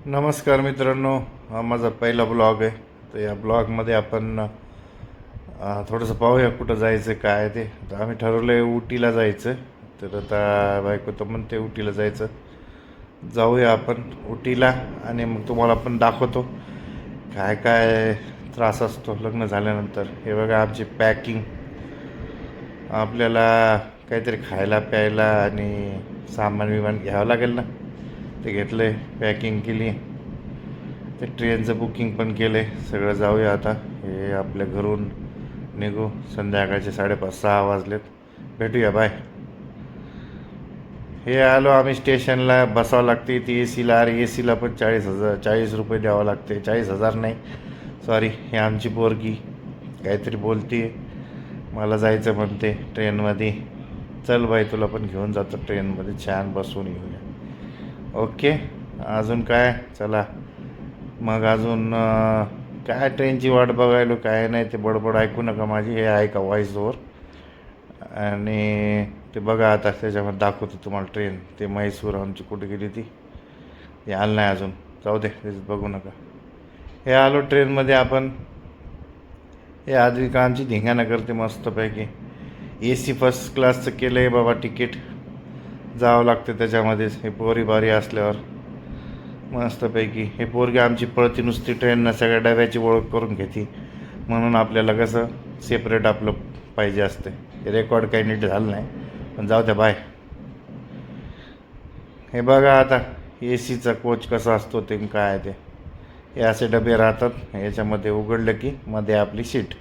नमस्कार मित्रांनो, हा माझा पहिला ब्लॉग आहे. तर या ब्लॉगमध्ये आपण थोडंसं पाहूया कुठं जायचं काय ते. तर आम्ही ठरवलं आहे उटीला जायचं. तर आता बायको तर म्हणते उटीला जायचं. जाऊया आपण उटीला आणि मग तुम्हाला पण दाखवतो काय काय त्रास असतो लग्न झाल्यानंतर. हे बघा आमची पॅकिंग. आपल्याला काहीतरी खायला प्यायला आणि सामान विमान घ्यावं लागेल ना, ते घेतलं आहे, पॅकिंग केली. ते ट्रेनचं बुकिंग पण केलं आहे. सगळं जाऊया आता. हे आपल्या घरून निघू. संध्याकाळचे 5:30-6 वाजलेत. भेटूया, बाय. हे आलो आम्ही स्टेशनला. बसावं लागते ती ए सीला. अरे ए सीला पण 40 रुपये द्यावं लागते. 40,000 नाही, सॉरी. हे आमची पोरगी काहीतरी बोलते, मला जायचं म्हणते ट्रेनमध्ये. चल बाई, तुला पण घेऊन जातो ट्रेनमध्ये, छान बसून येऊया. ओके. अजून काय, चला मग. अजून काय ट्रेनची वाट बघायलो काय नाही. ते बडबड ऐकू नका माझी, हे ऐका व्हॉइस ओव्हर. आणि ते बघा आता त्याच्यामध्ये दाखवतो तुम्हाला ट्रेन. ते म्हैसूर आमची कुठे गेली ती, हे आलं नाही अजून. जाऊ दे, तेच बघू नका. हे आलो ट्रेनमध्ये आपण. हे आधी का आमची धिंगाणा करते मस्तपैकी. ए सी फर्स्ट क्लासचं केलं आहे बाबा तिकीट. जावं लागतं त्याच्यामध्येच. हे पोरी बारी असल्यावर मस्तपैकी. हे पोरगी आमची पळती नुसती ट्रेननं, सगळ्या डब्याची ओळख करून घेते. म्हणून आपल्याला कसं सेपरेट आपलं पाहिजे असते. हे रेकॉर्ड काही नीट झालं नाही, पण जाऊ द्या, बाय. हे बघा आता ए सीचा कोच कसा असतो ते काय ते. हे असे डबे राहतात, याच्यामध्ये उघडलं की मध्ये आपली सीट.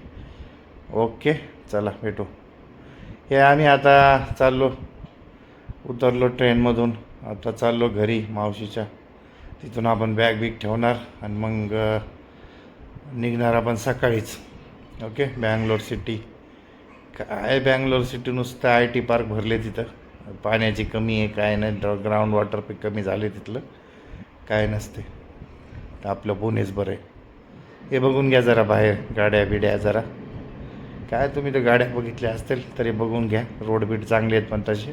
ओके, चला भेटू. हे आम्ही आता चाललो, उतरलो ट्रेनमधून. आता चाललो घरी मावशीच्या. तिथून आपण बॅग बिग ठेवणार आणि मग निघणार आपण सकाळीच. ओके. बँगलोर सिटी. काय बँगलोर सिटी, नुसतं आय टी पार्क भरले तिथं. पाण्याची कमी आहे काय नाही, ग्राउंड वॉटर पे कमी झाले तिथलं, काय नसते. तर आपलं पुणेच बरं आहे. हे बघून घ्या जरा बाहेर गाड्या बिड्या जरा. काय तुम्ही तर गाड्या बघितल्या असतील तरी बघून घ्या. रोड बीट चांगले आहेत पण तसे.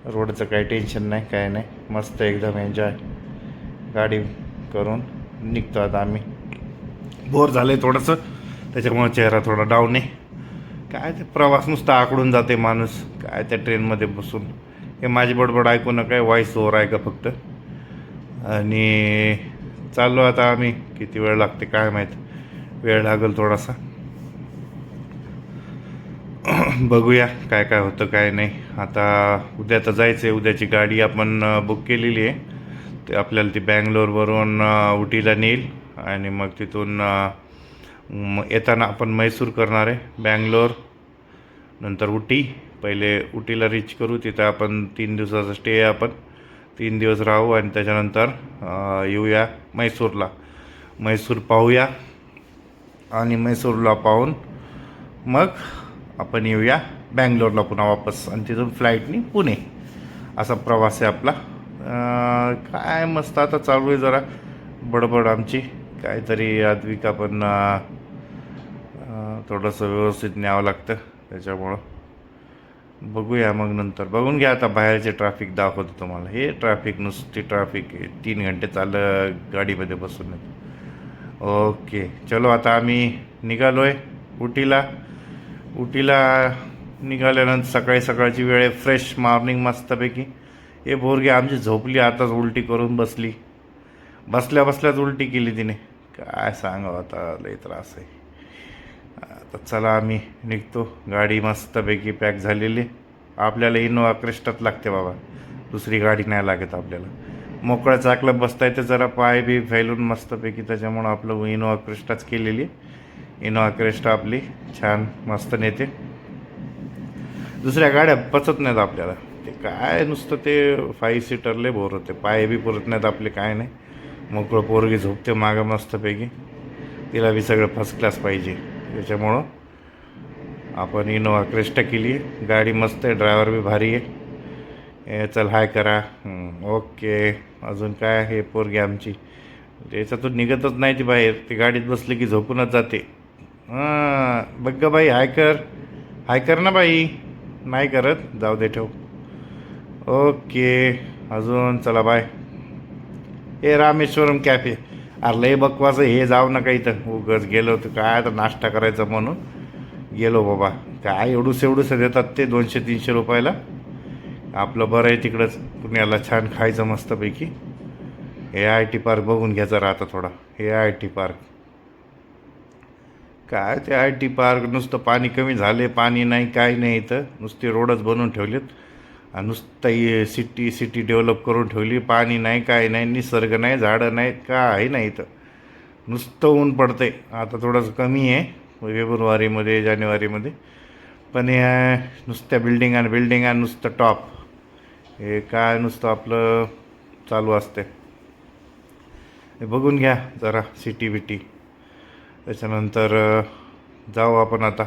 रोडचं काही टेन्शन नाही काय नाही, मस्त एकदम एन्जॉय गाडी करून निघतो आता आम्ही. बोर झालं आहे थोडंसं, त्याच्यामुळं चेहरा थोडा डाऊन आहे. काय ते प्रवास नुसता आकडून जाते माणूस काय त्या ट्रेनमध्ये बसून. हे माझी बडबड ऐकू नका, काय व्हॉइस ओव्हर आहे का फक्त. आणि चाललो आता आम्ही. किती वेळ लागते काय माहीत, वेळ लागेल थोडासा. बघूया काय काय होतं काय नाही. आता उद्या तर जायचं आहे. उद्याची गाडी आपण बुक केलेली आहे. ते आपल्याला ती बँगलोरवरून उटीला नेईल आणि मग तिथून येताना आपण म्हैसूर करणार आहे. बँगलोर नंतर उटी. पहिले उटीला रीच करू, तिथं आपण 3 दिवसाचा स्टे आहे. आपण 3 दिवस राहू आणि त्याच्यानंतर येऊया म्हैसूरला. म्हैसूर पाहूया आणि म्हैसूरला पाहून मग आपण येऊया बँगलोरला पुन्हा वापस, आणि तिथून फ्लाईटनी पुणे. असा प्रवास आहे आपला. काय मस्त आता चालू आहे जरा बडबड आमची. काहीतरी आद्विका पण थोडंसं व्यवस्थित न्यावं लागतं, त्याच्यामुळं बघूया. मग नंतर बघून घ्या. आता बाहेरचे ट्रॅफिक दाखवतो तुम्हाला. हे ट्रॅफिक नुसती ट्रॅफिक आहे. 3 घंटे चाललं गाडीमध्ये बसून. ओके, चलो आता आम्ही निघालो आहे उटीला. उटीला निघाल्यानंतर सकाळी सकाळची वेळ आहे, फ्रेश मॉर्निंग मस्तपैकी. हे बोरगी आमची झोपली आताच, उलटी करून बसली. बसल्या बसल्याच उलटी केली तिने. काय सांगावं आता, लई त्रास आहे. आता चला आम्ही निघतो. गाडी मस्तपैकी पॅक झालेली. आपल्याला इनोवा क्रिस्टाच लागते बाबा, दुसरी गाडी नाही लागत आपल्याला. मोकळं चाकलं बसता येतं, जरा पाय बी फैलून मस्तपैकी. त्याच्यामुळं आपलं इनोवा क्रिस्टाच केलेली. इनोवा क्रिस्टा आपली छान मस्त नेते. दुसऱ्या गाड्या पचत नाहीत आपल्याला. ते काय नुसतं ते 5 सीटरले बोर होते, पाय बी पुरत नाहीत आपले काय नाही. मोकळं पोरगी झोपते मागं मस्तपैकी. तिला बी सगळं फर्स्ट क्लास पाहिजे, त्याच्यामुळं आपण इनोवा क्रिस्टा केली. गाडी मस्त आहे, ड्रायव्हर बी भारी आहे. चल हाय करा. ओके. अजून काय, हे पोरगी आमची त्याच्यातून निघतच नाही ती बाहेर. ती गाडीत बसली की झोपूनच जाते. बघ ग बाई, हाय कर, हाय कर ना बाई. नाही करत, जाऊ दे, ठेव. ओके. अजून चला, बाय. हे रामेश्वरम कॅफे. अरे लय बकवास हे, जाऊ नका इथं. उगच गेलो होतं काय आता नाश्ता करायचा म्हणून गेलो बाबा. काय एवढंसं देतात ते 200-300 रुपयाला. आपलं बरं आहे तिकडंच पुण्याला छान खायचं मस्तपैकी. हे आय टी पार्क बघून घ्यायचा राहता थोडा. हे आय टी पार्क काय ते आय टी पार्क नुसतं पाणी कमी झाले, पाणी नाही काही नाही इथं. नुसते रोडच बनवून ठेवलेत आणि नुसतं सिटी डेव्हलप करून ठेवली. पाणी नाही काय नाही, निसर्ग नाही, झाडं नाहीत, काही नाही इथं. नुसतं ऊन पडतंय. आता थोडंसं कमी आहे फेब्रुवारीमध्ये जानेवारीमध्ये. पण हे नुसत्या बिल्डिंग आणि नुसतं टॉप. हे काय नुसतं आपलं चालू असते. हे बघून घ्या जरा सिटी बिटी. त्याच्यानंतर जाऊ आपण आता.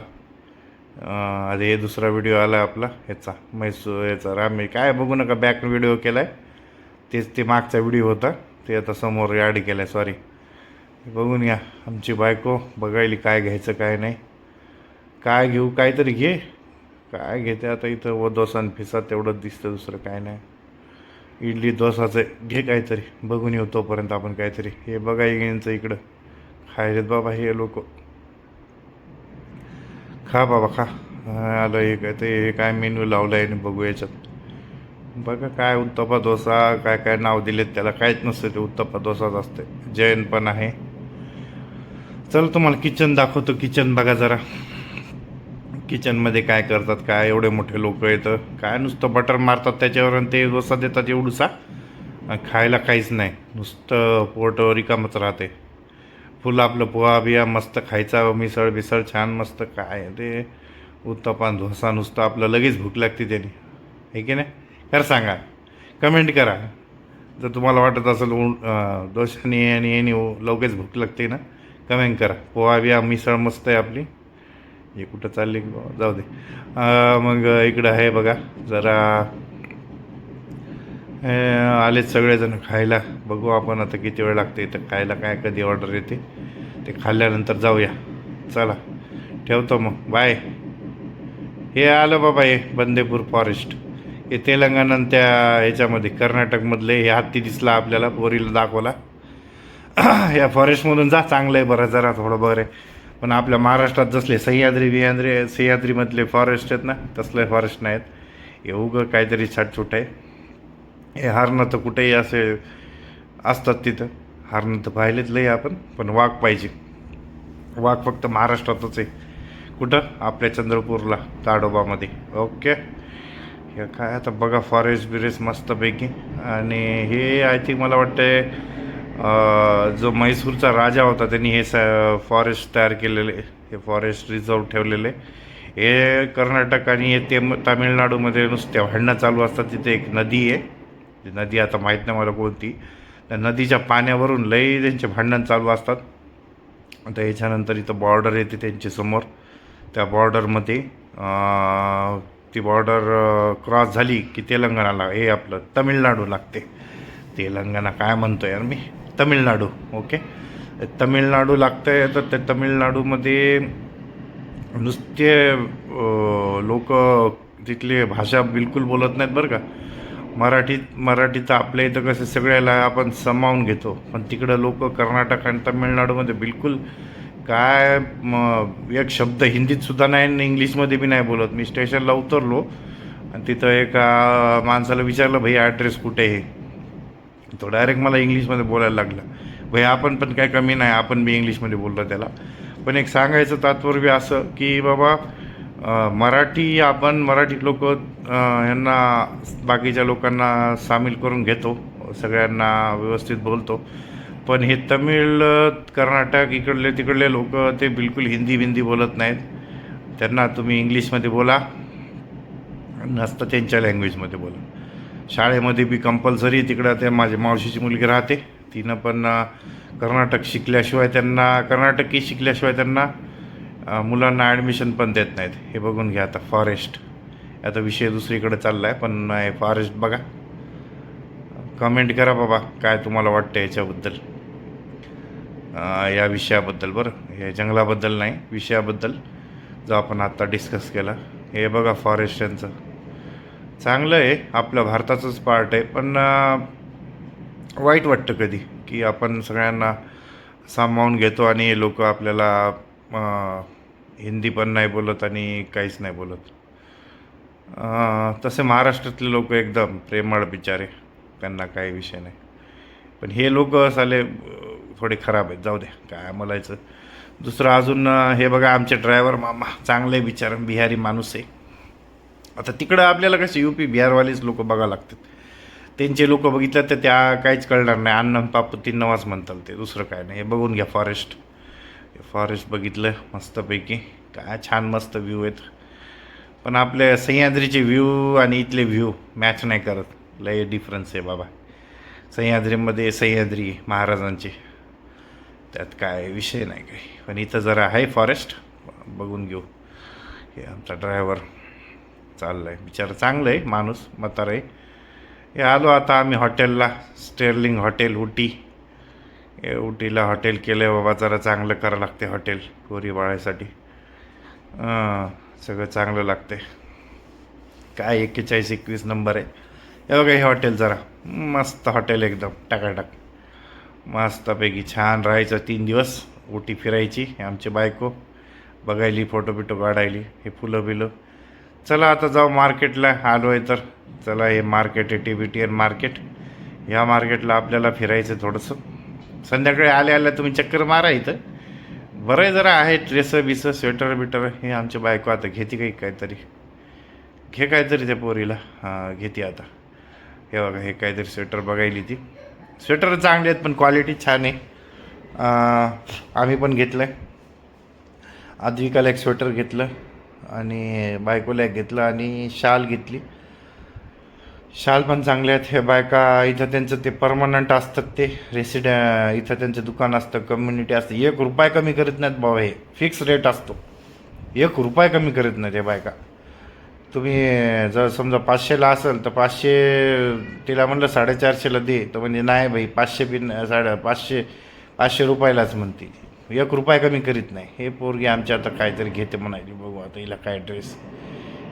आधी हे दुसरा व्हिडिओ आला आहे आपला ह्याचा याचा रामे काय बघू नका. बॅक व्हिडिओ केला आहे तेच ते मागचा व्हिडिओ होता ते आता समोर ॲड केला आहे. सॉरी. बघून घ्या. आमची बायको बघायली काय घ्यायचं काय नाही. काय घेऊ काहीतरी घे. काय घेते आता इथं व डोसा आणि फिसा तेवढंच दिसतं, दुसरं काय नाही. इडली डोसाचं घे काहीतरी. बघून येऊ तोपर्यंत आपण काहीतरी. हे बघा यांचं इकडं खायलेत बाबा हे लोक. खा बाबा खा. आलं हे काय ते काय मेन्यू लावलं आहे बघू याच्यात. बघा काय उत्तप्पा डोसा काय काय नाव दिलेत त्याला. काहीच नसतं ते उत्तप्पा डोसाच असते. जैन पण आहे. चल तुम्हाला किचन दाखवतो. किचन बघा जरा. किचनमध्ये काय करतात काय. एवढे मोठे लोक येतं काय नुसतं बटर मारतात त्याच्यावर आणि ते डोसा देतात एवढूसा. खायला काहीच नाही, नुसतं पोट रिकामच राहते. फुल आपलं पोहा बिया मस्त खायचा. मिसळ बिसळ छान मस्त. काय ते उत्तप्पा डोसा नुसतं आपलं लगेच भूक लागते त्याने. आहे की नाही. खरं सांगा. कमेंट करा जर तुम्हाला वाटत असेल डोशाने आणि याने लगेच भूक लागते ना. कमेंट करा. पोहा बिया मिसळ मस्त आहे आपली. हे कुठं चालले की जाऊ दे. मग इकडं आहे बघा जरा. आलेत सगळेजण खायला. बघू आपण आता किती वेळ लागते इथं खायला. काय कधी ऑर्डर येते ते खाल्ल्यानंतर जाऊया. चला ठेवतो मग. बाय. हे आलं बाबा हे बंदेपूर फॉरेस्ट. हे तेलंगणा त्या ह्याच्यामध्ये कर्नाटकमधले. हे हत्ती दिसला आपल्याला पोरीला दाखवला. या फॉरेस्टमधून जा. चांगलं आहे बरं जरा थोडं बरं आहे. पण आपल्या महाराष्ट्रात जसले सह्याद्रीमधले फॉरेस्ट आहेत ना तसले फॉरेस्ट नाहीत. हे उगं काहीतरी छाटछूट आहे. हे हरणं तर कुठेही असे असतात तिथं. हरणं तर पाहिलेच लई आपण. पण वाघ पाहिजे. वाघ फक्त महाराष्ट्रातच आहे. कुठं आपल्या चंद्रपूरला ताडोबामध्ये. ओके. हे काय आता बघा फॉरेस्ट बिरेस्ट मस्तपैकी. आणि हे आय थिंक मला वाटतंय जो म्हैसूरचा राजा होता त्यांनी हे फॉरेस्ट तयार केलेले. हे फॉरेस्ट रिझर्व ठेवलेले. हे कर्नाटक आणि हे तामिळनाडूमध्ये नुसत्या भांडणं चालू असतात. तिथे एक नदी आहे. ती नदी आता माहीत नाही मला कोणती. त्या नदीच्या पाण्यावरून लई त्यांचे भांडण चालू असतात. आता याच्यानंतर इथं बॉर्डर येते त्यांच्यासमोर. त्या बॉर्डरमध्ये ती बॉर्डर क्रॉस झाली की तेलंगणाला हे आपलं तमिळनाडू लागते. तेलंगणा काय म्हणतो यार मी. तमिळनाडू. ओके. तमिळनाडू लागतं आहे. तर त्या तमिळनाडूमध्ये नुसते लोक तिथली भाषा बिलकुल बोलत नाहीत बरं का. मराठी तर आपल्या इथं कसं सगळ्याला आपण सामावून घेतो. पण तिकडं लोक कर्नाटक आणि तमिळनाडूमध्ये बिलकुल काय एक शब्द हिंदीतसुद्धा नाही आणि इंग्लिशमध्ये बी नाही बोलत. मी स्टेशनला उतरलो आणि तिथं एका माणसाला विचारलं भाई ॲड्रेस कुठे आहे. तो डायरेक्ट मला इंग्लिशमध्ये बोलायला लागला. भाई आपण पण काय कमी नाही, आपण बी इंग्लिशमध्ये बोललो त्याला. पण एक सांगायचं तात्पर्य असं की बाबा मराठी लोक यांना बाकीच्या लोकांना सामील करून घेतो. सगळ्यांना व्यवस्थित बोलतो. पण हे तमिळ कर्नाटक तिकडले लोक ते बिलकुल हिंदी बोलत नाहीत. त्यांना तुम्ही इंग्लिशमध्ये बोला नसतं त्यांच्या लँग्वेजमध्ये बोला. शाळेमध्ये बी कंपल्सरी तिकडं. ते माझी मावशीची मुलगी राहते तिनं पण कर्नाटकी शिकल्याशिवाय त्यांना मुलांना ॲडमिशन पण देत नाहीत. हे बघून घ्या. आता फॉरेस्ट. आता विषय दुसरीकडे चालला आहे पण हे फॉरेस्ट बघा. कमेंट करा बाबा काय तुम्हाला वाटतं याच्याबद्दल, या विषयाबद्दल. बरं हे जंगलाबद्दल नाही, विषयाबद्दल जो आपण आत्ता डिस्कस केला. हे बघा फॉरेस्ट यांचं चांगलं आहे. आपल्या भारताचंच पार्ट आहे. पण वाईट वाटतं कधी की आपण सगळ्यांना सामावून घेतो आणि हे लोक आपल्याला हिंदी पण नाही बोलत आणि काहीच नाही बोलत. तसे महाराष्ट्रातले लोक एकदम प्रेमळ बिचारे, त्यांना काही विषय नाही. पण हे लोक साले थोडे खराब आहेत. जाऊ द्या, काय बोलायचं. दुसरं अजून हे बघा, आमचे ड्रायव्हर मामा चांगले बिचार, बिहारी माणूस आहे. आता तिकडं आपल्याला कसे UP बिहारवालेच लोक बघावं लागतात. त्यांचे लोक बघितलं तर त्या काहीच कळणार नाही. अन्न पाप तीन नवाज म्हणतात ते, दुसरं काय नाही. हे बघून घ्या फॉरेस्ट बघितलं मस्तपैकी, काय छान मस्त व्ह्यू आहेत. पण आपल्या सह्याद्रीचे व्ह्यू आणि इथले व्ह्यू मॅच नाही करत. लय डिफरन्स आहे बाबा. सह्याद्रीमध्ये सह्याद्री महाराजांचे, त्यात काय विषय नाही काही. पण इथं जरा आहे फॉरेस्ट, बघून घेऊ. हे आमचा ड्रायव्हर चाललं आहे बिचारा, चांगलं आहे माणूस, म्हातारं आहे. हे आलो आता आम्ही हॉटेलला, स्टेर्लिंग हॉटेल उटी. हे उटीला हॉटेल केलं आहे बाबा. जरा चांगलं करावं लागते हॉटेल पोरी बाळासाठी. सगळं चांगलं लागते. काय 41-21 नंबर आहे. हे बघा हे हॉटेल, जरा मस्त हॉटेल, एकदम टाकाटाक मस्तपैकी छान राहायचं. 3 दिवस उटी फिरायची. आमची बायको बघायली, फोटो बिटो काढायली, हे फुलं बिलं. चला आता जाऊ मार्केटला, आलो आहे तर. चला, हे मार्केट आहे TBTN मार्केट. ह्या मार्केटला आपल्याला फिरायचं थोडंसं. संध्याकाळी आल्या तुम्ही चक्कर मारा इथं. बरं आहे, जरा आहे ड्रेसं बिसं, स्वेटर बिटर. हे आमची बायको आता घेते काही काहीतरी, घे काहीतरी त्या पोरीला. हां, घेते आता. हे बघा, हे काहीतरी स्वेटर बघायली ती. स्वेटर चांगले आहेत पण क्वालिटी छान आहे. आम्ही पण घेतलं आहे. आद्विकाला एक स्वेटर घेतलं आणि बायकोला एक घेतलं आणि शाल घेतली. शाल पण चांगले आहेत. हे बायका इथं त्यांचं ते परमनंट असतात, ते इथं त्यांचं दुकान असतं, कम्युनिटी असतं. 1 रुपया कमी करत नाहीत बाबा. हे फिक्स रेट असतो, 1 रुपया कमी करत नाहीत हे बायका. तुम्ही जर समजा 500ला असेल तर 500, तिला म्हणलं 450ला दे, तर म्हणजे नाही भाई, 500 पिन 500 रुपयालाच म्हणते. 1 रुपया कमी करीत नाही. हे पोरगी आमची आता काहीतरी घेते म्हणायची. बघू आता हिला काय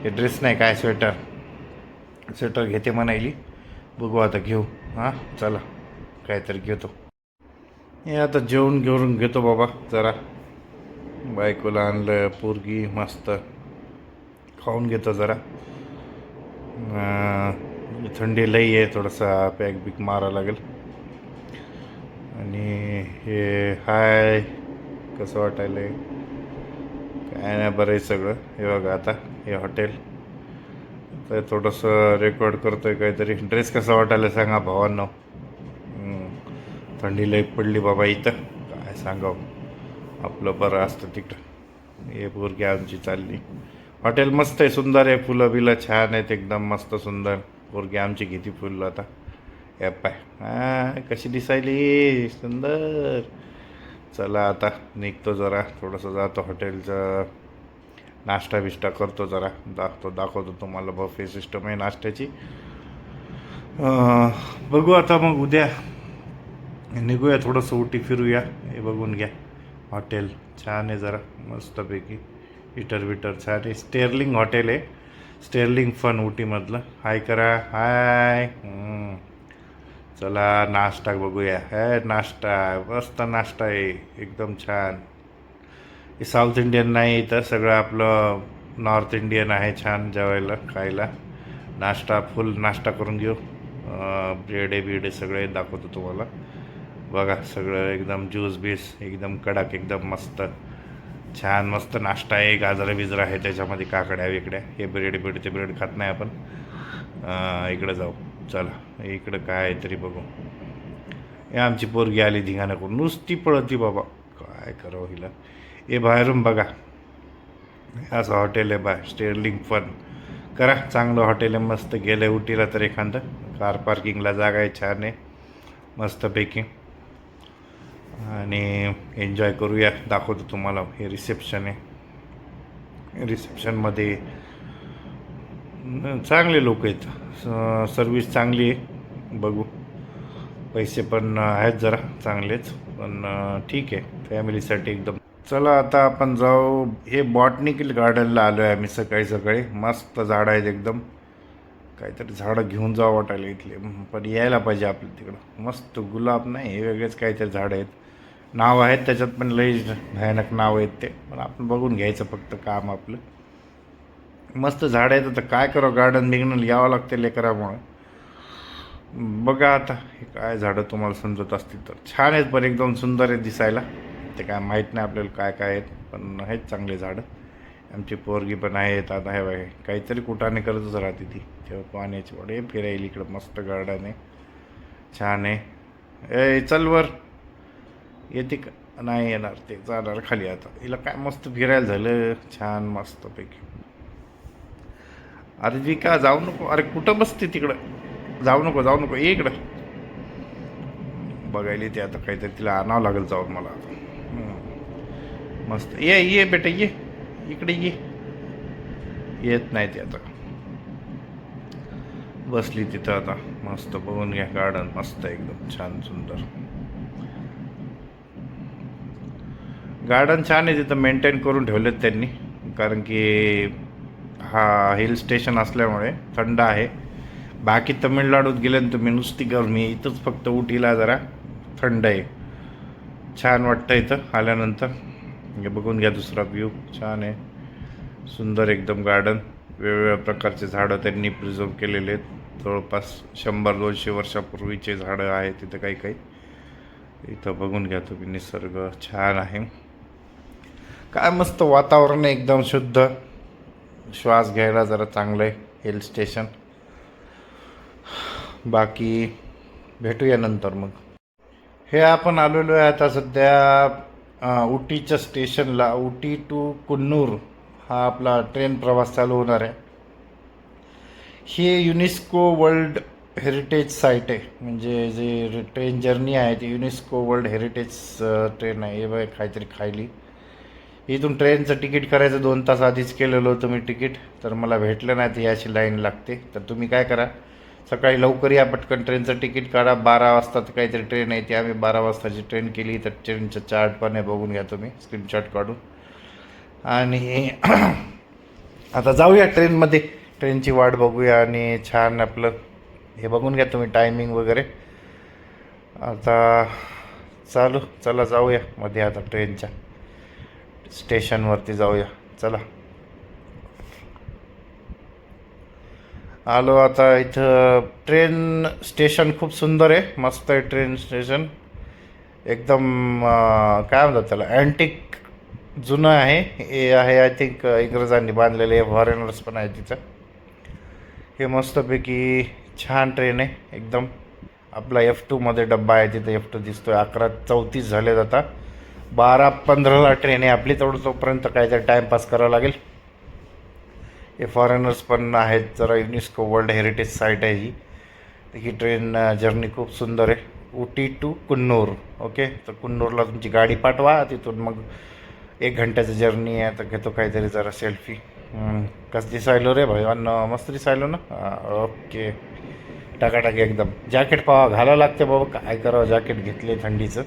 हे ड्रेस नाही, काय स्वेटर घेते म्हणायली. बघू आता घेऊ. हां, चला काहीतरी घेतो. हे आता घेऊन घेतो बाबा. जरा बायकोला आणलं, पोरगी मस्त खाऊन घेतो जरा. थंडी लई आहे, थोडासा पॅक बिक मारा लागेल. आणि हे हाय, कसं वाटायलं आहे काय नाही, बरं आहे सगळं. हे बघा आता हे हॉटेल, तर थोडंसं रेकॉर्ड करतो आहे काहीतरी. ड्रेस कसा वाटायला सांगा भावांनो. थंडी लई पडली बाबा इथं, काय सांगावं. आपलं बरं असतं तिकडं. हे पोरगी आमची चालली. हॉटेल मस्त आहे, सुंदर आहे, फुलं बिलं छान आहेत, एकदम मस्त सुंदर. पोरगी आमची किती फुलं आता. हे पाय कशी दिसायली, सुंदर. चला आता निघतो जरा, थोडंसं जातो हॉटेलचं, नाश्ता बिष्टा करतो जरा. दाखवतो तुम्हाला बफे सिस्टम आहे नाश्त्याची. बघू आता मग उद्या निघूया, थोडंसं उटी फिरूया. हे बघून घ्या, हॉटेल छान आहे जरा मस्तपैकी. हिटर छान आहे. स्टेर्लिंग हॉटेल आहे, स्टेर्लिंग फन उटीमधलं. हाय करा, हाय. चला नाश्ता बघूया. नाश्ता मस्त नाश्ता आहे, एकदम छान. हे साऊथ इंडियन नाही, तर सगळं आपलं नॉर्थ इंडियन आहे. छान जेवायला खायला. नाश्ता फुल नाश्ता करून घेऊ. ब्रेड आहे सगळे दाखवतो तुम्हाला. बघा सगळं एकदम ज्यूस बीस एकदम कडक, एकदम मस्त छान मस्त नाश्ता आहे. गाजरं बिजरं आहे त्याच्यामध्ये, काकड्या वेकड्या. हे ब्रेड खात नाही आपण. इकडं जाऊ, चला इकडं काय तरी बघू. हे आमची पोरगी आली धिंगाणं करून, नुसती पळती बाबा, काय करावं हिला. हे बाहेरून बघा, असं हॉटेल आहे बाय, स्टेर्लिंग फन. करा, चांगलं हॉटेल आहे, मस्त. गेलं उटीला तर एखादं, कार पार्किंगला जागा आहे, छान आहे मस्तपैकी. आणि एन्जॉय करूया. दाखवतो तुम्हाला. हे रिसेप्शन आहे. रिसेप्शनमध्ये चांगले लोक आहेत, सर्विस चांगली आहे. बघू, पैसे पण आहेत जरा चांगलेच, पण ठीक आहे फॅमिलीसाठी एकदम. चला आता आपण जाऊ. हे बॉटनिकल गार्डनला आलो आहे आम्ही सकाळी. मस्त झाडं आहेत एकदम, काहीतरी झाडं घेऊन जावं वाटायला इथले, पण यायला पाहिजे आपल्या तिकडं. मस्त गुलाब नाही, हे वेगळेच काहीतरी झाडं आहेत, नाव आहेत त्याच्यात पण लई भयानक नाव आहेत ते, पण आपण बघून घ्यायचं फक्त काम आपलं. मस्त झाडं आहेत. आता काय करावं, गार्डन बिग्नल यावं लागते लेकरामुळं. बघा आता हे काय झाडं तुम्हाला समजत असतील तर छान आहेत, पण एकदम सुंदर आहेत दिसायला. ते काय माहीत नाही आपल्याला काय काय आहेत, पण आहेत चांगले झाडं. आमची पोरगी पण आहेत. आता हे बाय काहीतरी कुटाने करतच राहते ती, तेव्हा पाण्याची वडे फिरायला. इकडं मस्त गार्डन आहे, छान आहे. ए चल वर, येते का? नाही येणार, ते जाणार खाली. आता हिला काय मस्त फिरायला झालं, छान मस्तपैकी. अरे जी का जाऊ नको, अरे कुठं बसते तिकडं, जाऊ नको जाऊ नको, ये इकडं. बघायला ते आता काहीतरी तिला आणावं लागेल जाऊन मला आता. मस्त ये ये बेटा, ये इकडे ये. येत नाही ते आता, बसली तिथं आता. मस्त बघून घ्या गार्डन, मस्त एकदम छान सुंदर गार्डन, छान आहे. तिथं मेंटेन करून ठेवलेत त्यांनी, कारण की हा हिल स्टेशन असल्यामुळे थंड आहे. बाकी तमिळनाडूत गेल्यानं तुम्ही नुसती गरमी, इथंच फक्त उटीला जरा थंड आहे. छान वाटतं इथं आल्यानंतर. हे बघून घ्या दुसरा व्ह्यू, छान आहे, सुंदर एकदम गार्डन. वेगवेगळ्या प्रकारचे झाडं त्यांनी प्रिझर्व केलेले आहेत. जवळपास 100-200 वर्षापूर्वीचे झाडं आहेत तिथं काही काही. इथं बघून घ्या तुम्ही, निसर्ग छान आहे. काय मस्त वातावरण आहे, एकदम शुद्ध, श्वास घ्यायला जरा चांगलं आहे हिल स्टेशन. बाकी भेटूया नंतर मग. हे आपण आलेलो आहे आता सध्या उटीच्या स्टेशनला. उटी टू कुन्नूर हा आपला ट्रेन प्रवास चालू होणार आहे. ही युनेस्को वर्ल्ड हेरिटेज साईट आहे, म्हणजे जे ट्रेन जर्नी आहे ती युनेस्को वर्ल्ड हेरिटेज ट्रेन आहे. हे बघ काहीतरी खायली. इथून ट्रेनचं तिकीट करायचं 2 तास आधीच केलेलं होतं मी तिकीट, तर मला भेटलं नाही, तर याची लाईन लागते. तर तुम्ही काय करा, सकाळी लवकर या, पटकन ट्रेनचं तिकीट काढा. 12 वाजता काहीतरी ट्रेन आहे ती, आम्ही 12 वाजताची ट्रेन केली. तर ट्रेनचं चार्ट पण आहे, बघून घ्या तुम्ही स्क्रीनशॉट काढून. आणि आता जाऊया ट्रेनमध्ये, ट्रेनची वाट बघूया आणि छान आपलं हे बघून घ्या तुम्ही टायमिंग वगैरे. आता चालू, चला जाऊया मध्ये आता ट्रेनच्या स्टेशनवरती जाऊया, चला. आलो आता इथं. ट्रेन स्टेशन खूप सुंदर आहे, मस्त आहे ट्रेन स्टेशन. एकदम काय म्हणतात त्याला, अँटिक जुनं आहे. हे आहे आय थिंक इंग्रजांनी बांधलेलं आहे. फॉरेनर्स पण आहे तिथं. हे मस्तपैकी छान ट्रेन आहे एकदम. आपला F2मध्ये डब्बा आहे तिथं, F2 दिसतोय. 11:34 झालेत आता. 12:15ला ट्रेन आहे आपली, तेवढं तोपर्यंत काहीतरी टाईमपास करावं लागेल. हे फॉरेनर्स पण आहेत जरा. युनेस्को वर्ल्ड हेरिटेज साईट आहे ही. ही ट्रेन जर्नी खूप सुंदर आहे, उटी टू कुन्नूर. ओके, तर कुन्नूरला तुमची गाडी पाठवा, तिथून मग 1 घंट्याचं जर्नी आहे. तर घेतो काहीतरी जरा सेल्फी. कसं दिसायलो रे भाई, मस्त दिसायलो ना. ओके, टाकाटाकी एकदम. जॅकेट पावा घालावं लागते बाबा, काय करावं, जॅकेट घेतले थंडीचं.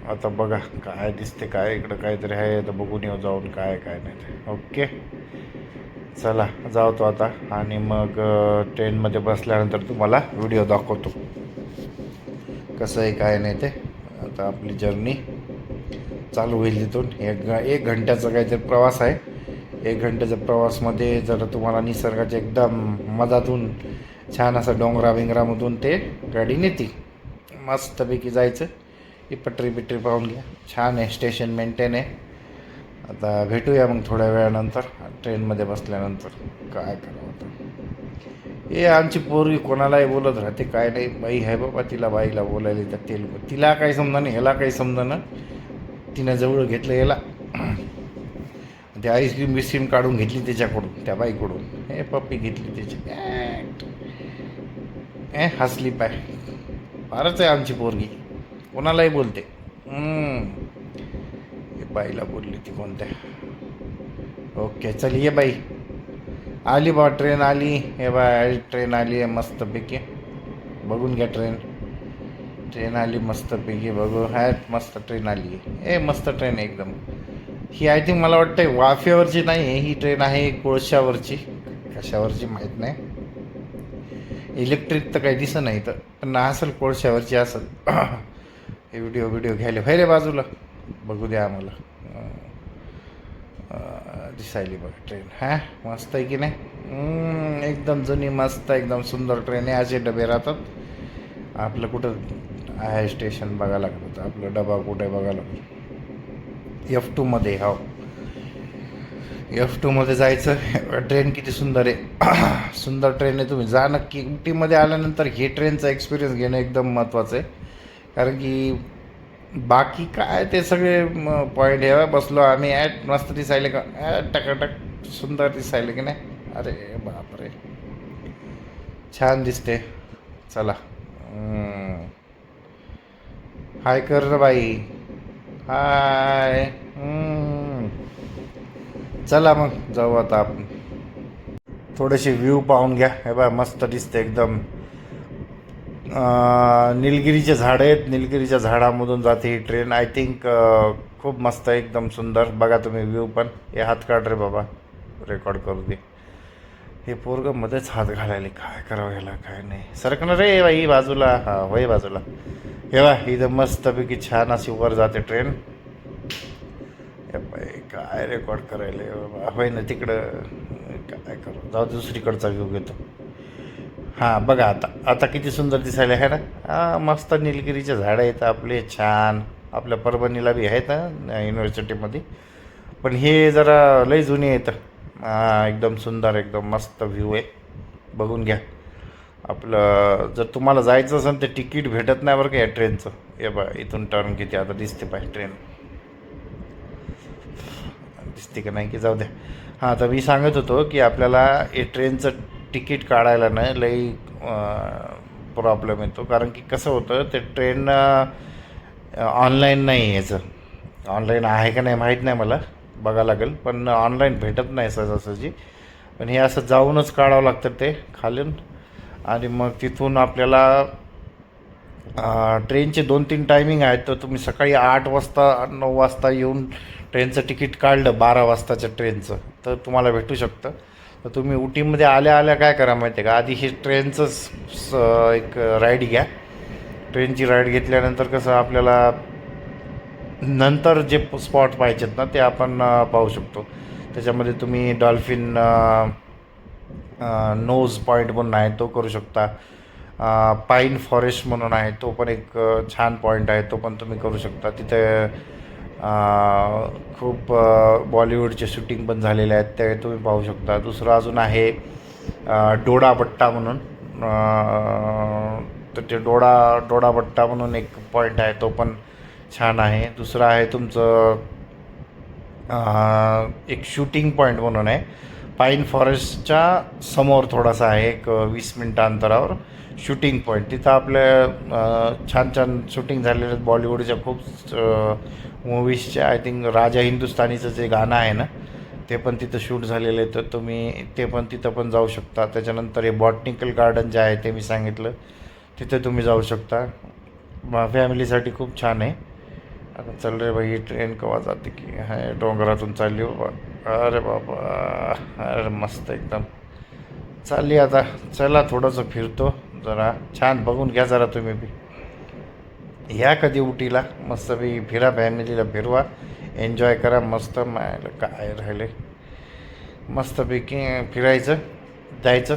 आता बघा काय दिसते, काय इकडं काहीतरी आहे, तर बघून येऊ जाऊन काय काय नाही ते. ओके, चला जातो आता. आणि मग ट्रेनमध्ये बसल्यानंतर तुम्हाला व्हिडिओ दाखवतो कसं आहे काय नाही ते. आता आपली जर्नी चालू होईल तिथून. 1 घंट्याचा काहीतरी प्रवास आहे. 1 घंट्याच्या प्रवासमध्ये जर तुम्हाला निसर्गाच्या एकदम मधातून छान असं डोंगरा बिंगरामधून ते गाडी नेते. मस्तपैकी जायचं. ही पटरी बिटरी पाहून घ्या, छान आहे. स्टेशन मेंटेन आहे. आता भेटूया मग थोड्या वेळानंतर ट्रेनमध्ये बसल्यानंतर. काय करावं आता. हे आमची पोरगी कोणालाही बोलत राहते, काय नाही बाई आहे बाबा, तिला बाईला बोलायला तर ते लोक, तिला काही समजा नाही, ह्याला काही समजा ना. तिनं जवळ घेतलं याला, ते आईस्क्रीम बिस्क्रीम काढून घेतली त्याच्याकडून, त्या बाईकडून. हे पप्पी घेतली त्याची, हसली पाय. फारच आहे आमची पोरगी, कोणालाही बोलते. बाईला बोलली ती कोणत्या. ओके, चल ये बाई. आली बा ट्रेन आली. हे बाय ट्रेन आली आहे मस्तपैकी. बघून घ्या ट्रेन. ट्रेन आली मस्तपैकी, बघू. मस्त ट्रेन आली आहे. मस्त ट्रेन आहे एकदम. ही आय थिंक मला वाटतं वाफेवरची नाही आहे ही ट्रेन, आहे कोळशावरची. कशावरची माहीत नाही. इलेक्ट्रिक तर काही दिसत नाही तर, पण असेल कोळशावरची असेल. हे व्हिडिओ घ्यायला व्हायला बाजूला बघू द्या आम्हाला. दिसायली बघा ट्रेन. हा मस्त आहे की नाही. एकदम जुनी मस्त एकदम सुंदर ट्रेन आहे. असे डबे राहतात. आपलं कुठं आहे स्टेशन बघायला लागलं होतं. आपलं डबा कुठे बघायला F2मध्ये. हो F2मध्ये जायचं. ट्रेन किती सुंदर आहे. सुंदर ट्रेन आहे. तुम्ही जा नक्की. उटीमध्ये आल्यानंतर हे ट्रेनचा एक्सपिरियन्स घेणं एकदम महत्त्वाचं आहे. कारण की बाकी काय ते सगळे पॉईंट हे बसलो आम्ही मस्त दिसायले का टकाटक सुंदर दिसायले की नाही. अरे बापरे छान दिसते. चला हाय कर ना बाई. हाय. चला मग जाऊ आता आपण. थोडेसे व्ह्यू पाहून घ्या. हे बा मस्त दिसते एकदम. निलगिरीचे झाड आहेत. निलगिरीच्या झाडामधून जाते ही ट्रेन. आय थिंक खूप मस्त आहे एकदम सुंदर. बघा तुम्ही व्ह्यू पण. हे हात काढ रे बाबा रेकॉर्ड करू दे. हे पोरगं मध्येच हात घालायले काय करावं ह्याला काय नाही. सरकणार रे बाई बाजूला. हा होय बाजूला. हे बा इथं मस्तपैकी छान अशी वर जाते ट्रेन. हे बाई काय रेकॉर्ड करायला बाबा. होय ना तिकडं काय करू. जाऊ दुसरीकडचा व्ह्यू घेतो. हां बघा आता किती सुंदर दिसायला आहे ना. हां मस्त निलगिरीचे झाडं आहेत आपले छान. आपल्या परभणीला बी आहेत ना युनिव्हर्सिटीमध्ये. पण हे जरा लई जुने आहेत. एकदम सुंदर एकदम मस्त व्ह्यू आहे. बघून घ्या. आपलं जर तुम्हाला जायचं असेल तर तिकीट भेटत नाही बरं का या ट्रेनचं. हे बघा इथून टर्न किती आता दिसते पाहिजे ट्रेन. दिसते का नाही की जाऊ द्या. हां तर मी सांगत होतो की आपल्याला हे ट्रेनचं तिकीट काढायला नाही लई प्रॉब्लेम येतो. कारण की कसं होतं ते ट्रेन ऑनलाईन नाही याचं. ऑनलाईन आहे का नाही माहीत नाही मला बघावं लागेल. पण ऑनलाईन भेटत नाही सहजासहजी. पण हे असं जाऊनच काढावं लागतं ते खालून. आणि मग तिथून आपल्याला ट्रेनचे 2-3 टायमिंग आहेत. तर तुम्ही सकाळी 8 वाजता 9 वाजता येऊन ट्रेनचं तिकीट काढलं 12 वाजताच्या ट्रेनचं तर तुम्हाला भेटू शकतं. तर तुम्ही उटीमध्ये आल्या काय करा माहिती आहे का. आधी हे ट्रेनचं एक राईड घ्या. ट्रेनची राईड घेतल्यानंतर कसं आपल्याला नंतर जे स्पॉट पाहिजेत ना ते आपण पाहू शकतो. त्याच्यामध्ये तुम्ही डॉल्फिन नोज पॉईंट म्हणून आहे तो करू शकता. पाईन फॉरेस्ट म्हणून आहे तो पण एक छान पॉईंट आहे. तो पण तुम्ही करू शकता. तिथे खूप बॉलिवूडचे शूटिंग पण झालेले आहेत ते तुम्ही पाहू शकता. दुसरं अजून आहे डोडाबट्टा म्हणून. तर ते डोडाबट्टा म्हणून एक पॉईंट आहे तो पण छान आहे. दुसरं आहे तुमचं एक शूटिंग पॉईंट म्हणून आहे. पाईन फॉरेस्टच्या समोर थोडासा आहे एक 20 मिनटं अंतरावर शूटिंग पॉईंट. तिथं आपल्या छान शूटिंग झालेलं बॉलिवूडच्या खूप मूवीजच्या. आय थिंक राजा हिंदुस्तानीचं जे गाणं आहे ना ते पण तिथं शूट झालेलं आहे. तर तुम्ही ते पण तिथं पण जाऊ शकता. त्याच्यानंतर हे बॉटनिकल गार्डन जे आहे ते मी सांगितलं तिथे तुम्ही जाऊ शकता. फॅमिलीसाठी खूप छान आहे. आता चल रे बाई ही ट्रेन केव्हा जाते की हाय डोंगरातून चालली बाबा. अरे बाबा अरे मस्त एकदम चालली आता. चला थोडंसं फिरतो जरा. छान बघून घ्या जरा तुम्ही बी. ह्या कधी उटीला मस्तपैकी फिरा. फॅमिलीला फिरवा. एन्जॉय करा मस्त. मायला काय राहिले मस्तपैकी फिरायचं जायचं.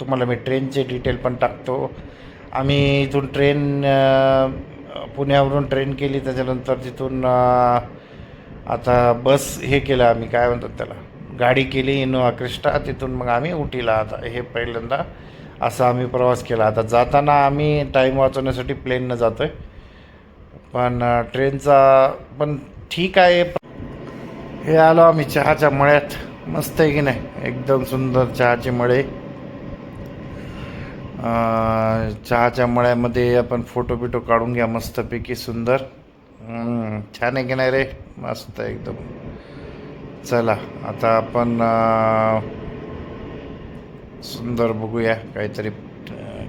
तुम्हाला मी ट्रेनचे डिटेल पण टाकतो. आम्ही इथून ट्रेन पुण्यावरून ट्रेन केली. त्याच्यानंतर तिथून आता बस हे केलं आम्ही काय म्हणतात त्याला गाडी केली इनोवा क्रिस्टा. तिथून मग आम्ही उटीला आता हे पहिल्यांदा असा आम्ही प्रवास केला. आता जाताना आम्ही टाईम वाचवण्यासाठी प्लेननं जातो आहे. पण ट्रेनचा पण ठीक आहे. हे आलो आम्ही चहाच्या मळ्यात. मस्त आहे की नाही एकदम सुंदर चहाचे मळे. चहाच्या मळ्यामध्ये आपण फोटो बिटो काढून घ्या मस्तपैकी सुंदर. छान आहे की नाही रे मस्त एकदम. चला आता आपण सुंदर बघूया काहीतरी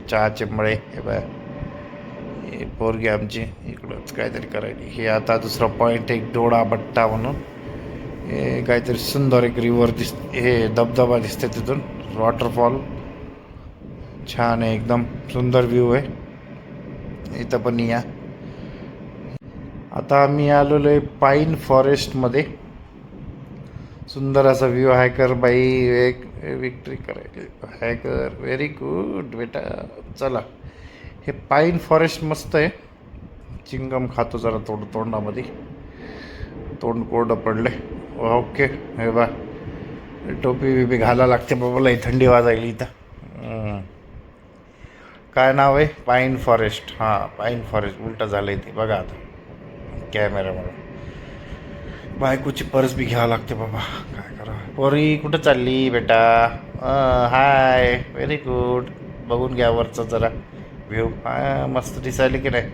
चहाचे मळे. हे बाय हे पोरगी आमची इकडंच काहीतरी करायची. हे आता दुसरा पॉईंट एक डोडाबट्टा म्हणून. हे काहीतरी सुंदर एक रिव्हर हे धबधबा दिसते तिथून, वॉटरफॉल छान आहे, एकदम सुंदर व्ह्यू आहे. इथं पण या. आता आम्ही आलेलो आहे पाईन फॉरेस्टमध्ये. सुंदर असा व्ह्यू. हॅकर बाई एक विक्ट्री करायची. हॅकर व्हेरी गुड बेटा. चला, हे पाईन फॉरेस्ट मस्त आहे. चिंगम खातो जरा तोंडामध्ये, तोंड कोरडं पडले. ओके, हे बा टोपी बिपी घाला लागते बाबाला, थंडी वाजायली इथं. काय नाव आहे? पाईन फॉरेस्ट. हां, पाईन फॉरेस्ट उलटं झालं आहे ते बघा आता कॅमेरामुळे. बायकोची पर्स बी घ्यावं लागते बाबा, काय करा. पोरी कुठं चालली बेटा? हाय, व्हेरी गुड. बघून घ्या वरचं जरा व्ह्यू. हां, मस्त दिसायली की नाही?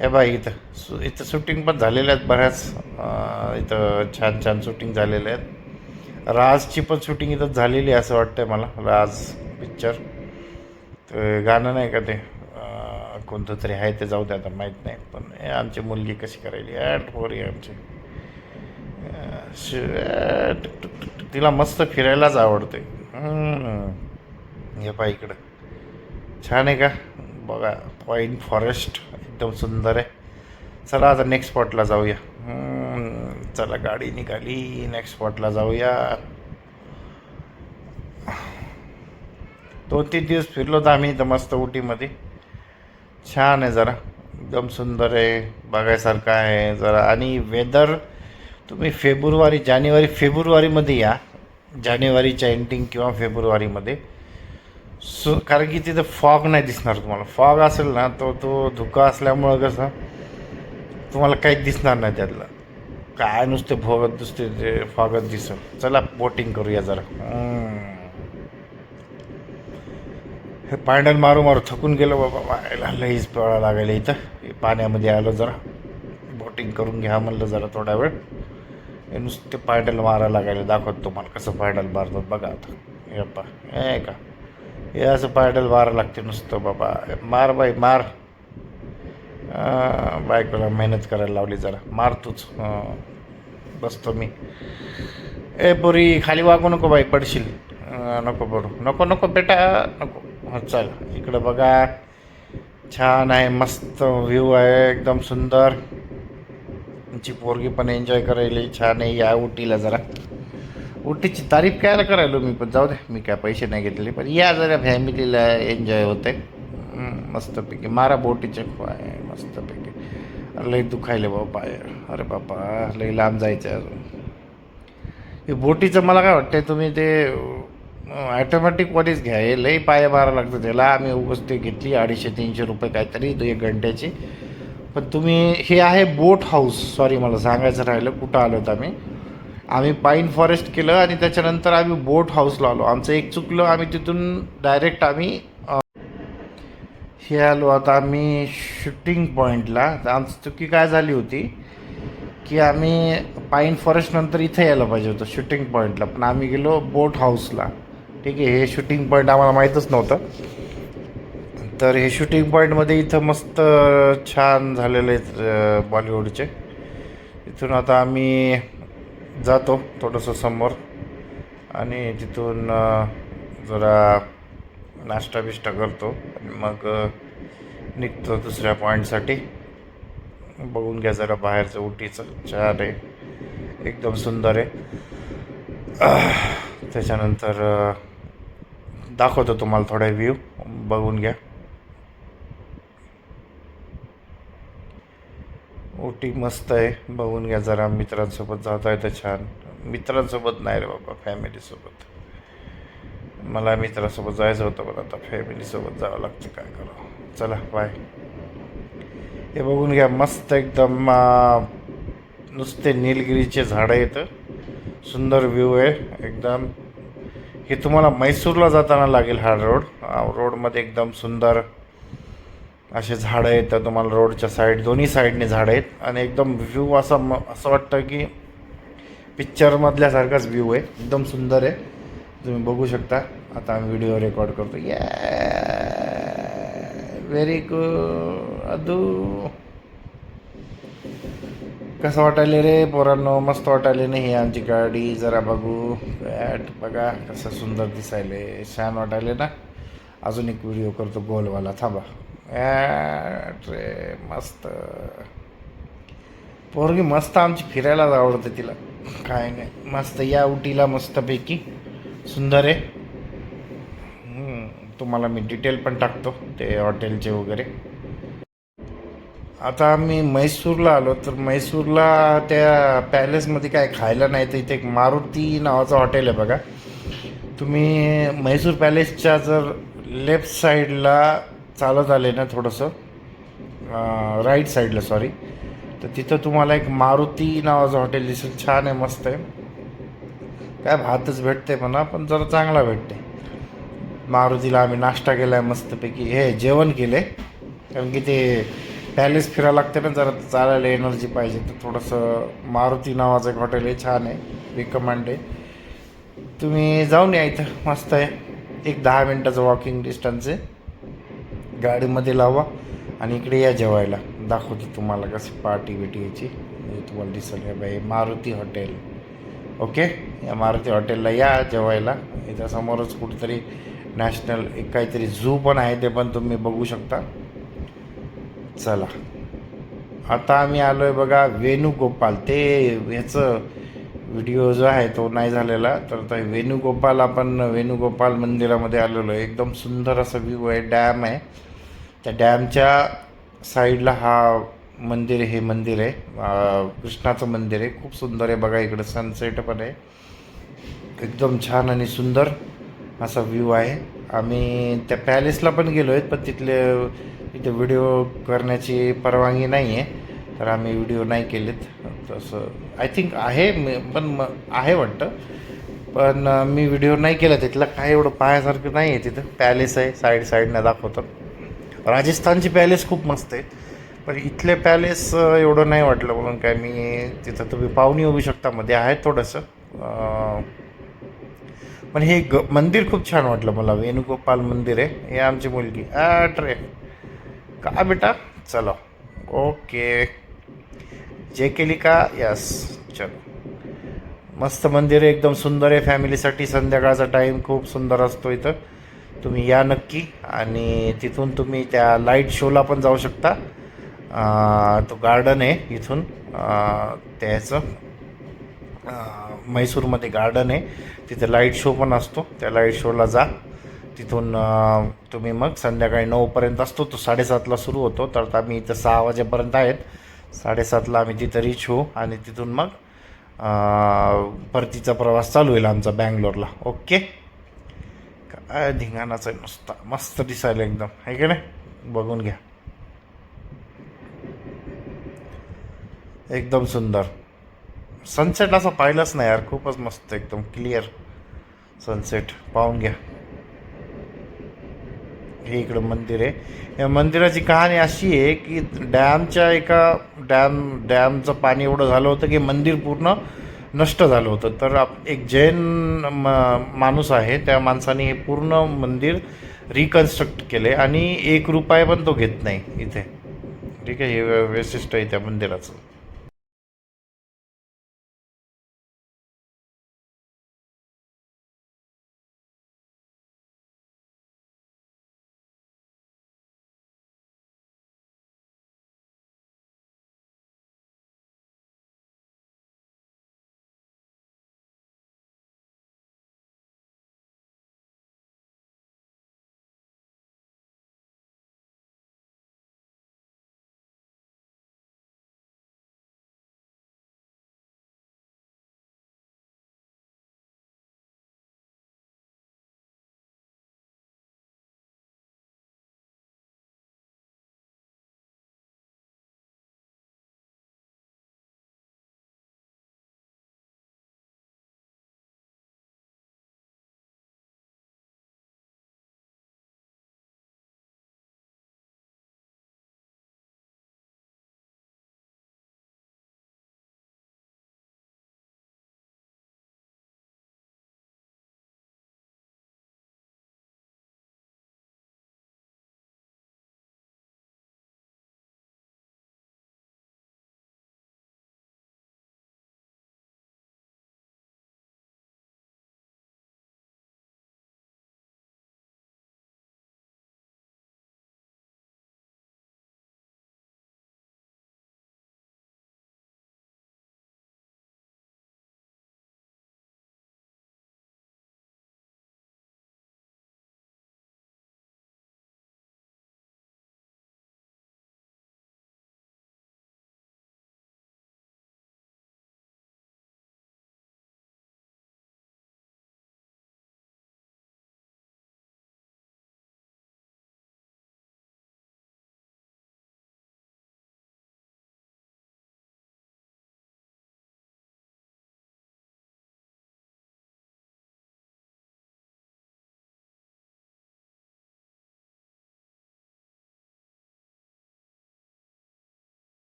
हे बाई इथं शूटिंग पण झालेल्या आहेत बऱ्याच. इथं छान छान शूटिंग झालेल्या आहेत. राजची पण शूटिंग इथं झालेली आहे असं वाटतंय मला. राज पिक्चर, तर गाणं नाही का ते कोणतं तरी आहे ते, जाऊ दे आता माहीत नाही. पण आमची मुलगी कशी करायली पोरी आमची. तिला मस्त फिरायलाच आवडते. हे पाय इकडं छान आहे का बघा, पाईन फॉरेस्ट एकदम सुंदर आहे. चला आता नेक्स्ट स्पॉटला जाऊया. चला गाडी निघाली, नेक्स्ट स्पॉटला जाऊया. 2-3 दिवस फिरलो तर आम्ही इथं मस्त उटीमध्ये. छान आहे, जरा एकदम सुंदर आहे, बघायसारखं आहे जरा. आणि वेदर तुम्ही फेब्रुवारीमध्ये या, जानेवारीच्या एंडिंग किंवा फेब्रुवारीमध्ये. कारण की तिथं फॉग नाही दिसणार तुम्हाला. फॉग असेल ना तो धुका असल्यामुळं कसं तुम्हाला काहीच दिसणार नाही त्यातलं. काय नुसते भोगत दिसते ते, फॉगत दिसत. चला बोटिंग करूया जरा. हे पांडल मारू थकून गेलो बाबा, व्हायला लईच पळा लागेल इथं. पाण्यामध्ये आलो, जरा बोटिंग करून घ्या म्हणलं जरा थोडा वेळ. हे नुसते पायडल मारायला लागायला. दाखवतो तुम्हाला कसं पायडल मारतात बघा आता. हे पा, हे का, हे असं पायडल मारायला लागते नुसतं बाबा. मार बाई मार. बायकोला मेहनत करायला लावली जरा. मार तूच. बसतो मी. ए पोरी खाली वागू नको बाई, पडशील. नको पडू, नको नको बेटा नको. चल इकडं बघा, छान आहे, मस्त व्ह्यू आहे, एकदम सुंदर. तुमची पोरगी पण एन्जॉय करायला छान आहे. या उटीला जरा. उटीची तारीफ काय करायलो मी, पण जाऊ दे, मी काय पैसे नाही घेतले. पण या जरा, फॅमिलीला एन्जॉय होते मस्तपैकी. मारा बोटीचे पाय मस्तपैकी. लई दुखायले बाबा पाय. अरे बाबा लई लांब जायचं आहे अजून. हे बोटीचं मला काय वाटतं, तुम्ही ते ॲटोमॅटिकवालीच घ्या. हे लई पाय मारा लागतं त्याला. आम्ही उगाच ते घेतली 250-300 रुपये काहीतरी 1 घंट्याची. पण तुम्ही, हे आहे बोट हाऊस. सॉरी, मला सांगायचं राहिलं, कुठं आलो होतं आम्ही पाईन फॉरेस्ट केलं आणि त्याच्यानंतर आम्ही बोट हाऊसला आलो. आमचं एक चुकलं, आम्ही तिथून डायरेक्ट हे आलो आता आम्ही शूटिंग पॉईंटला. तर आमची चुकी काय झाली होती की आम्ही पाईन फॉरेस्ट नंतर इथे यायला पाहिजे होतं शूटिंग पॉईंटला, पण आम्ही गेलो बोट हाऊसला. ठीक आहे, हे शूटिंग पॉईंट आम्हाला माहीतच नव्हतं. तर हे शूटिंग पॉईंटमध्ये इथं मस्त छान झालेले आहेत बॉलिवूडचे. इथून आता आम्ही जातो थोडंसं समोर आणि तिथून जरा नाश्ता बिष्टा करतो आणि मग निघतो दुसऱ्या पॉईंटसाठी. बघून घ्या जरा बाहेरचं उटीचं. छान आहे, एकदम सुंदर आहे. त्याच्यानंतर दाखवतो तुम्हाला थोडा व्ह्यू, बघून घ्या. उटी मस्त आहे, बघून घ्या जरा. मित्रांसोबत जाता येतं छान. मित्रांसोबत नाही रे बाबा, फॅमिलीसोबत. मला मित्रासोबत जायचं होतं, पण आता फॅमिलीसोबत जावं लागतं, काय करावं. चला बाय. हे बघून घ्या, मस्त एकदम नुसते निलगिरीचे झाडं येतं. सुंदर व्ह्यू आहे एकदम. हे तुम्हाला म्हैसूरला जाताना लागेल हा रोडमध्ये एकदम सुंदर असे झाडं येतं तुम्हाला रोडच्या साईड, दोन्ही साईडने झाडं आहेत. आणि एकदम व्ह्यू असं वाटतं की पिक्चरमधल्यासारखाच व्ह्यू आहे, एकदम सुंदर आहे. तुम्ही बघू शकता. आता आम्ही व्हिडिओ रेकॉर्ड करतो. Very good Adu. कसं वाटायले रे पोरांनो? मस्त वाटायले नाही आमची गाडी? जरा बघू ॲट, बघा कसं सुंदर दिसायले, छान वाटायले ना. अजून एक व्हिडिओ करतो गोलवाला, थांबा. ॲट रे, मस्त पोरगी मस्त आमची, फिरायलाच आवडते तिला, काय नाही. मस्त या उटीला मस्तपैकी सुंदर आहे. तुम्हाला मी डिटेल पण टाकतो ते हॉटेलचे वगैरे. आता आम्ही म्हैसूरला आलो, तर म्हैसूरला त्या पॅलेसमध्ये काय खायला नाही, तर इथे एक मारुती नावाचं हॉटेल आहे बघा. तुम्ही म्हैसूर पॅलेसच्या जर लेफ्ट साईडला चालत आले ना थोडंसं, राईट साईडला सॉरी, तर तिथं तुम्हाला एक मारुती नावाचं हॉटेल दिसेल. छान आहे, मस्त आहे. काय भातच भेटते म्हणा, पण जरा चांगला भेटते. मारुतीला आम्ही नाश्ता केला आहे मस्तपैकी, हे जेवण केलं आहे, कारण की ते पॅलेस फिरायला लागते ना, जरा चालायला एनर्जी पाहिजे. तर थोडंसं मारुती नावाचं एक हॉटेल आहे, छान आहे, रिकमेंड आहे. तुम्ही जाऊन या, इथं मस्त आहे. एक 10 मिनटाचं वॉकिंग डिस्टन्स आहे. गाडीमध्ये लावा आणि इकडे या जेवायला. दाखवतो तुम्हाला कशी पार्टी बिटी याची, म्हणजे तुम्हाला दिसेल का बाई मारुती हॉटेल. ओके, या मारुती हॉटेलला या जेवायला. इथं समोरच कुठेतरी नॅशनल एक काहीतरी झू पण आहे, ते पण तुम्ही बघू शकता. चला, आता आम्ही आलो आहे बघा वेणुगोपाल. ते ह्याचं व्हिडिओ जो आहे तो नाही झालेला, तर आता वेणुगोपाल, आपण वेणुगोपाल मंदिरामध्ये आलेलो आहे. एकदम सुंदर असा व्ह्यू आहे, डॅम आहे. त्या डॅमच्या साईडला हा मंदिर, हे मंदिर आहे, कृष्णाचं मंदिर आहे. खूप सुंदर आहे बघा. इकडं सनसेट पण आहे, एकदम छान आणि सुंदर असा व्ह्यू आहे. आम्ही त्या पॅलेसला पण गेलो आहेत, पण तिथे व्हिडिओ करण्याची परवानगी नाही आहे, तर आम्ही व्हिडिओ नाही केलेत. तसं आय थिंक आहे, पण आहे वाटतं, पण मी व्हिडिओ नाही केला. तिथलं काय एवढं पाहायसारखं नाही आहे. तिथं पॅलेस आहे, साईडनं दाखवतात. राजस्थानची पॅलेस खूप मस्त आहे, पण इथले पॅलेस एवढं नाही वाटलं, म्हणून काय मी तिथं तुम्ही पाहून येऊ शकता. मध्ये आहे थोडंसं, पण हे मंदिर खूप छान वाटलं मला. वेणुगोपाल मंदिर आहे. हे आमची मुलगी रे का बेटा, चलो ओके, जे केली का, यस, चलो. मस्त मंदिर आहे, एकदम सुंदर आहे. फॅमिलीसाठी संध्याकाळचा टाईम खूप सुंदर असतो इथं. तुम्ही या नक्की. आणि तिथून तुम्ही त्या लाईट शोला पण जाऊ शकता. तो गार्डन आहे इथून, त्याचं म्हैसूरमध्ये गार्डन आहे, तिथे लाईट शो पण असतो. त्या लाईट शोला जा. तिथून तुम्ही मग संध्याकाळी 9पर्यंत असतो तो, 7:30ला सुरू होतो. तर आम्ही इथं 6 वाजेपर्यंत आहेत. 7:30ला आम्ही तिथं रीच होऊ, आणि तिथून मग परतीचा प्रवास चालू होईल आमचा बँगलोरला. ओके, काय धिंगाणाचं आहे नुसता, मस्त दिसायला एकदम, आहे की नाही? बघून घ्या, एकदम सुंदर. सनसेट असं पाहिलंच नाही यार, खूपच मस्त, एकदम क्लिअर सनसेट, पाहून घ्या. हे इकडं मंदिर आहे. या मंदिराची कहाणी अशी आहे की डॅमचं पाणी एवढं झालं होतं की मंदिर पूर्ण नष्ट झालं होतं. तर एक जैन माणूस आहे, त्या माणसाने हे पूर्ण मंदिर रिकन्स्ट्रक्ट केले, आणि 1 रुपया पण तो घेत नाही इथे. ठीक आहे, हे वैशिष्ट्य आहे त्या मंदिराचं.